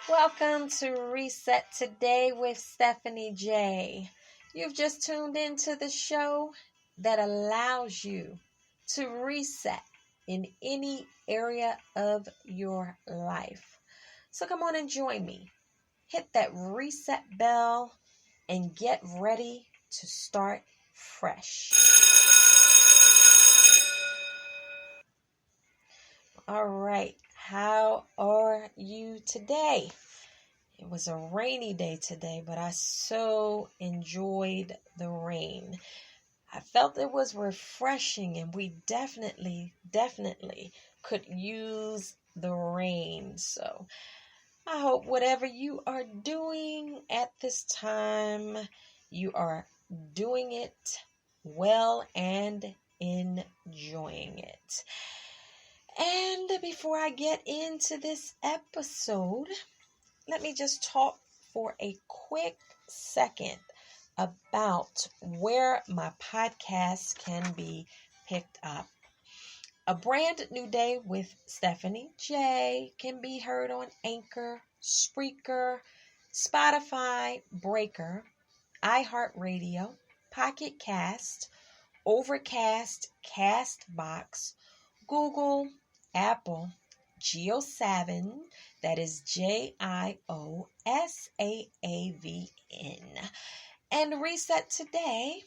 Welcome to Reset Today with Stephanie J. You've just tuned into the show that allows you to reset in any area of your life. So come on and join me. Hit that reset bell and get ready to start fresh. All right, how are you today? It was a rainy day today, but I so enjoyed the rain. I felt it was refreshing, and we definitely could use the rain. So I hope whatever you are doing at this time, you are doing it well and enjoying it. And before I get into this episode, let me just talk for a quick second about where my podcast can be picked up. A Brand New Day with Stephanie J can be heard on Anchor, Spreaker, Spotify, Breaker, iHeartRadio, Pocket Cast, Overcast, Castbox, Google, Apple, JioSaavn, that is JIOSAAVN, and Reset Today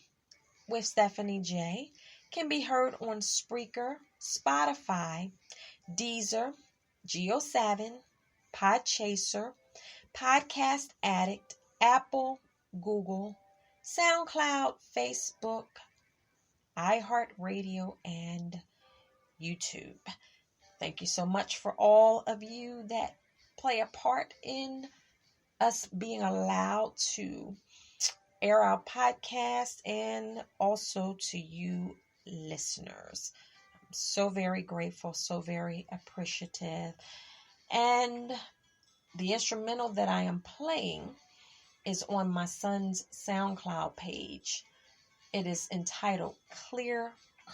with Stephanie J can be heard on Spreaker, Spotify, Deezer, JioSaavn, Podchaser, Podcast Addict, Apple, Google, SoundCloud, Facebook, iHeartRadio, and YouTube. Thank you so much for all of you that play a part in us being allowed to air our podcast, and also to you listeners. I'm so very grateful, so very appreciative. And the instrumental that I am playing is on my son's SoundCloud page. It is entitled Clear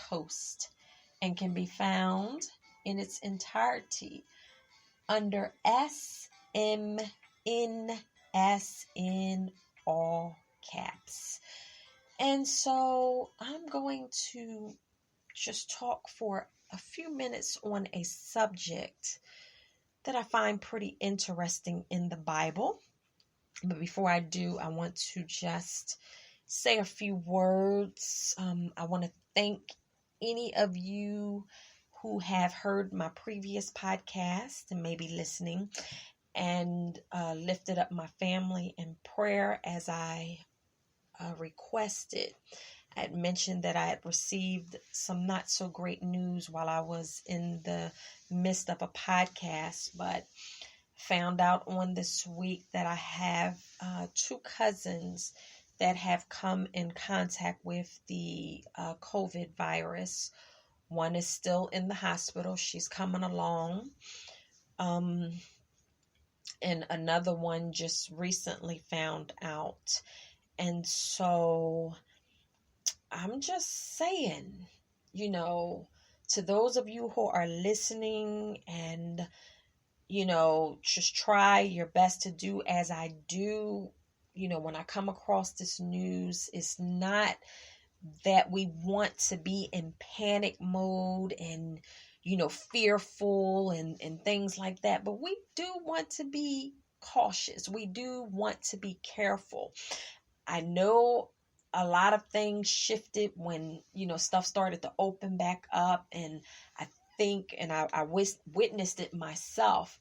Coast and can be found in its entirety under SMNS in all caps. And so I'm going to just talk for a few minutes on a subject that I find pretty interesting in the Bible. But before I do, I want to just say a few words. I want to thank any of you who have heard my previous podcast and maybe listening and lifted up my family in prayer as I requested. I had mentioned that I had received some not so great news while I was in the midst of a podcast, but found out on this week that I have two cousins that have come in contact with the COVID virus. One is still in the hospital. She's coming along. And another one just recently found out. And so I'm just saying, to those of you who are listening and, just try your best to do as I do. When I come across this news, it's not that we want to be in panic mode and, fearful and things like that. But we do want to be cautious. We do want to be careful. I know a lot of things shifted when, stuff started to open back up. And I think, and I witnessed it myself,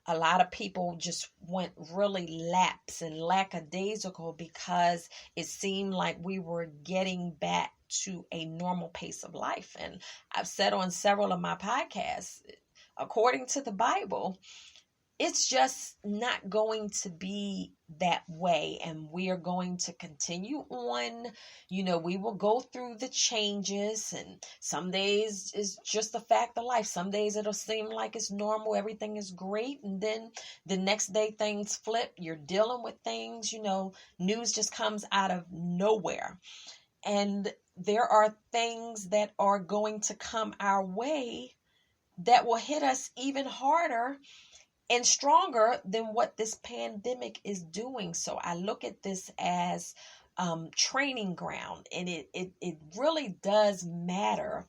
a lot of people just went really lax and lackadaisical because it seemed like we were getting back to a normal pace of life. And I've said on several of my podcasts, according to the Bible, it's just not going to be that way. And we are going to continue on. We will go through the changes, and some days is just a fact of life. Some days it'll seem like it's normal. Everything is great. And then the next day things flip. You're dealing with things, news just comes out of nowhere. And there are things that are going to come our way that will hit us even harder and stronger than what this pandemic is doing. So I look at this as training ground, and it really does matter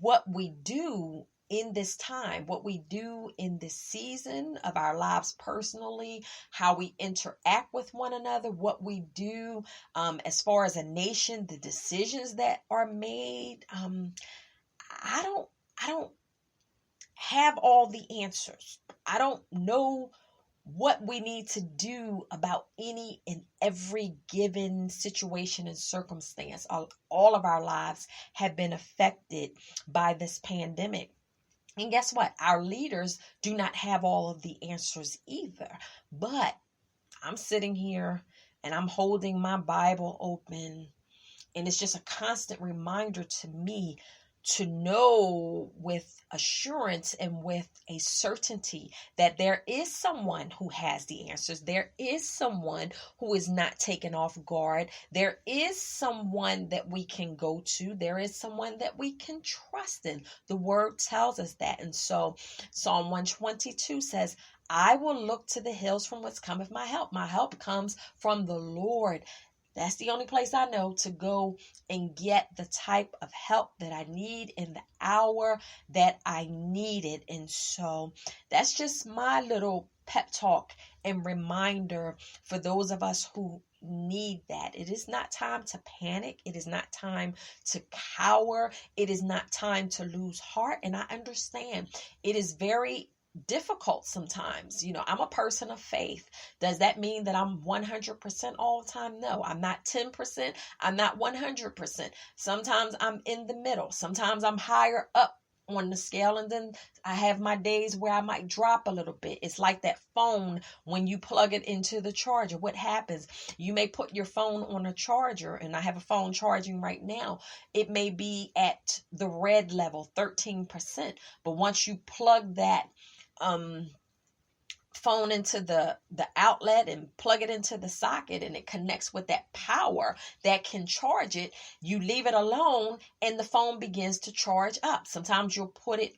what we do in this time, what we do in this season of our lives personally, how we interact with one another, what we do as far as a nation, the decisions that are made. I don't I don't have all the answers. I don't know what we need to do about any and every given situation and circumstance. All of our lives have been affected by this pandemic. And guess what? Our leaders do not have all of the answers either. But I'm sitting here and I'm holding my Bible open, and it's just a constant reminder to me to know with assurance and with a certainty that there is someone who has the answers. There is someone who is not taken off guard. There is someone that we can go to. There is someone that we can trust in. The word tells us that. And so Psalm 122 says, I will look to the hills from whence cometh my help. My help comes from the Lord. That's the only place I know to go and get the type of help that I need in the hour that I need it. And so that's just my little pep talk and reminder for those of us who need that. It is not time to panic. It is not time to cower. It is not time to lose heart. And I understand it is very difficult sometimes. I'm a person of faith. Does that mean that I'm 100% all the time? No, I'm not 10%. I'm not 100%. Sometimes I'm in the middle. Sometimes I'm higher up on the scale, and then I have my days where I might drop a little bit. It's like that phone when you plug it into the charger. What happens? You may put your phone on a charger, and I have a phone charging right now. It may be at the red level, 13%. But once you plug that phone into the outlet and plug it into the socket, and it connects with that power that can charge it, you leave it alone and the phone begins to charge up. Sometimes you'll put it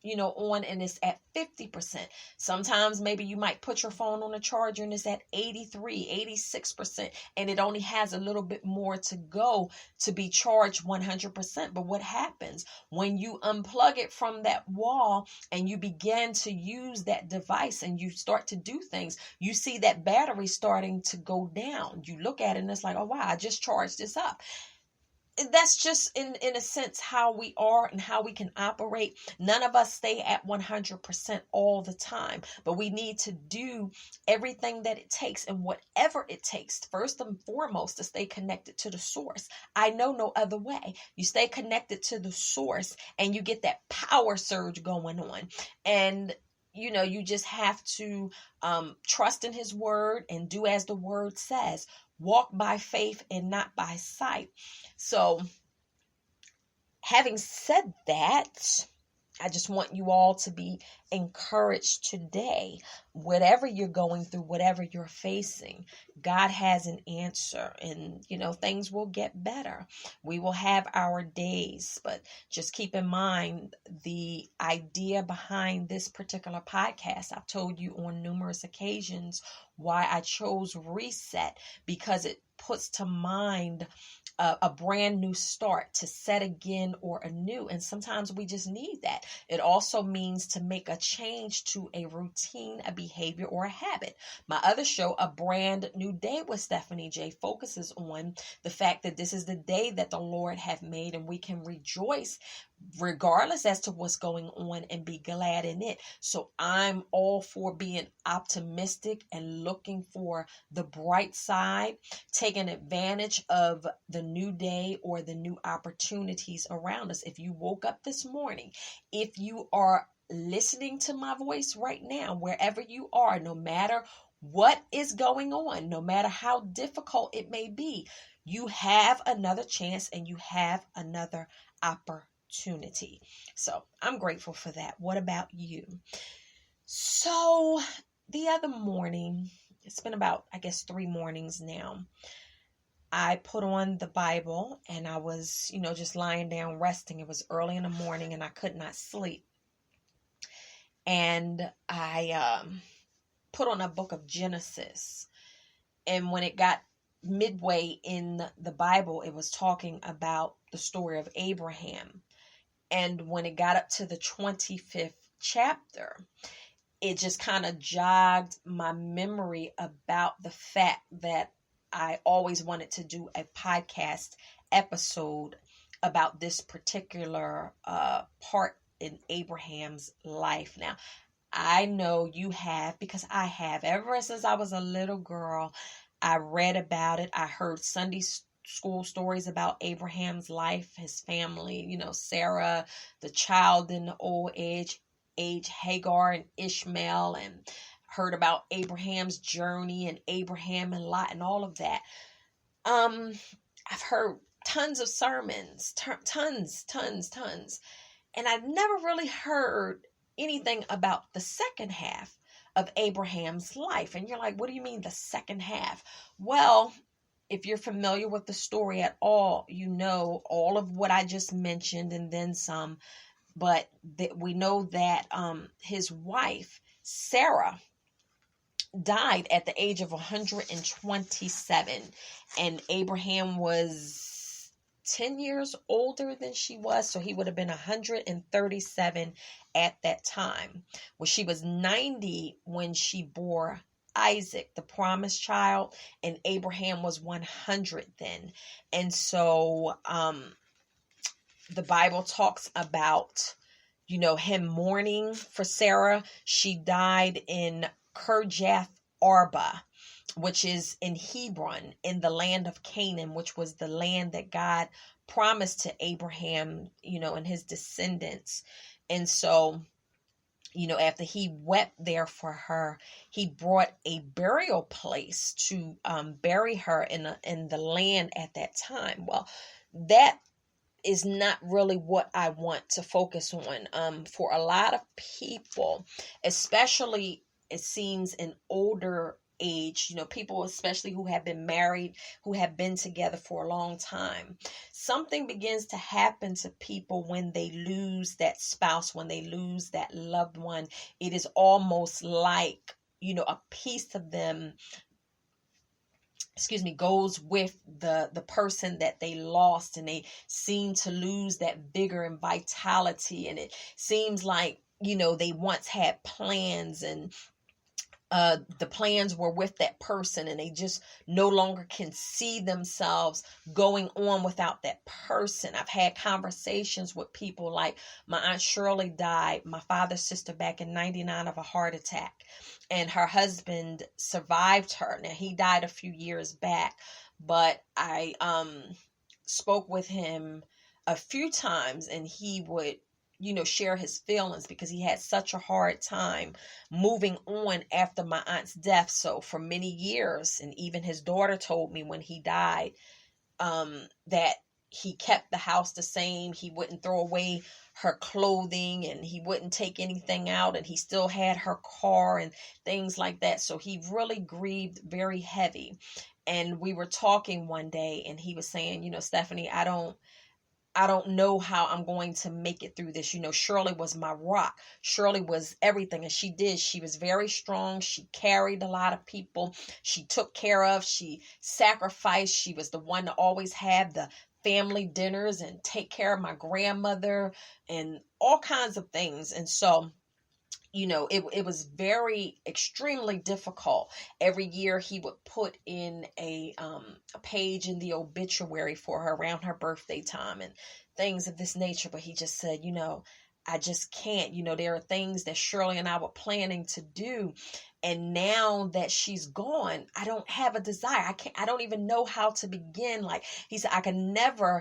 on and it's at 50%. Sometimes maybe you might put your phone on a charger and it's at 83, 86%, and it only has a little bit more to go to be charged 100%. But what happens when you unplug it from that wall and you begin to use that device and you start to do things, you see that battery starting to go down. You look at it and it's like, oh wow, I just charged this up. That's just in a sense how we are and how we can operate. None of us stay at 100% all the time, but we need to do everything that it takes and whatever it takes, first and foremost, to stay connected to the source. I know no other way. You stay connected to the source and you get that power surge going on. And you just have to trust in his word and do as the word says. Walk by faith and not by sight. So, having said that, I just want you all to be encouraged today. Whatever you're going through, whatever you're facing, God has an answer, and things will get better. We will have our days, but just keep in mind the idea behind this particular podcast. I've told you on numerous occasions why I chose reset, because it puts to mind a brand new start, to set again or anew. And sometimes we just need that. It also means to make a change to a routine, a behavior, or a habit. My other show, A Brand New Day with Stephanie J, focuses on the fact that this is the day that the Lord have made, and we can rejoice regardless as to what's going on and be glad in it. So I'm all for being optimistic and looking for the bright side, taking advantage of the new day or the new opportunities around us. If you woke up this morning, if you are listening to my voice right now, wherever you are, no matter what is going on, no matter how difficult it may be, you have another chance and you have another opportunity. So I'm grateful for that. What about you? So the other morning, it's been about, 3 mornings now, I put on the Bible and I was, just lying down resting. It was early in the morning and I could not sleep. and I put on a book of Genesis. And when it got midway in the Bible, it was talking about the story of Abraham. And when it got up to the 25th chapter, it just kind of jogged my memory about the fact that I always wanted to do a podcast episode about this particular part in Abraham's life. Now, I know you have, because I have. Ever since I was a little girl, I read about it. I heard Sunday school stories about Abraham's life, his family, Sarah, the child in the old age, Hagar and Ishmael, and heard about Abraham's journey and Abraham and Lot and all of that. I've heard tons of sermons, tons. And I never really heard anything about the second half of Abraham's life. And you're like, what do you mean the second half? Well, if you're familiar with the story at all, you know all of what I just mentioned and then some. But we know that his wife, Sarah, died at the age of 127. And Abraham was 10 years older than she was. So he would have been 137 at that time. Well, she was 90 when she bore Isaac, the promised child, and Abraham was 100 then. And so the Bible talks about, him mourning for Sarah. She died in Kirjath Arba, which is in Hebron, in the land of Canaan, which was the land that God promised to Abraham, and his descendants. And so, after he wept there for her, he brought a burial place to bury her in the land at that time. Well, that is not really what I want to focus on. For a lot of people, especially it seems in older age, people especially who have been married, who have been together for a long time, something begins to happen to people when they lose that spouse, when they lose that loved one. It is almost like, a piece of them goes with the person that they lost, and they seem to lose that vigor and vitality. And it seems like, they once had plans, and the plans were with that person, and they just no longer can see themselves going on without that person. I've had conversations with people like my Aunt Shirley died, my father's sister, back in 99 of a heart attack, and her husband survived her. Now, he died a few years back, but I spoke with him a few times, and he would share his feelings because he had such a hard time moving on after my aunt's death. So for many years, and even his daughter told me when he died, that he kept the house the same. He wouldn't throw away her clothing, and he wouldn't take anything out, and he still had her car and things like that. So he really grieved very heavy. And we were talking one day, and he was saying, Stephanie, I don't know how I'm going to make it through this. Shirley was my rock. Shirley was everything. And she was very strong. She carried a lot of people. She took care of, she sacrificed. She was the one to always have the family dinners and take care of my grandmother and all kinds of things. And so, it was very extremely difficult. Every year he would put in a page in the obituary for her around her birthday time and things of this nature. But he just said, I just can't. There are things that Shirley and I were planning to do. And now that she's gone, I don't have a desire. I don't even know how to begin. Like he said, I can never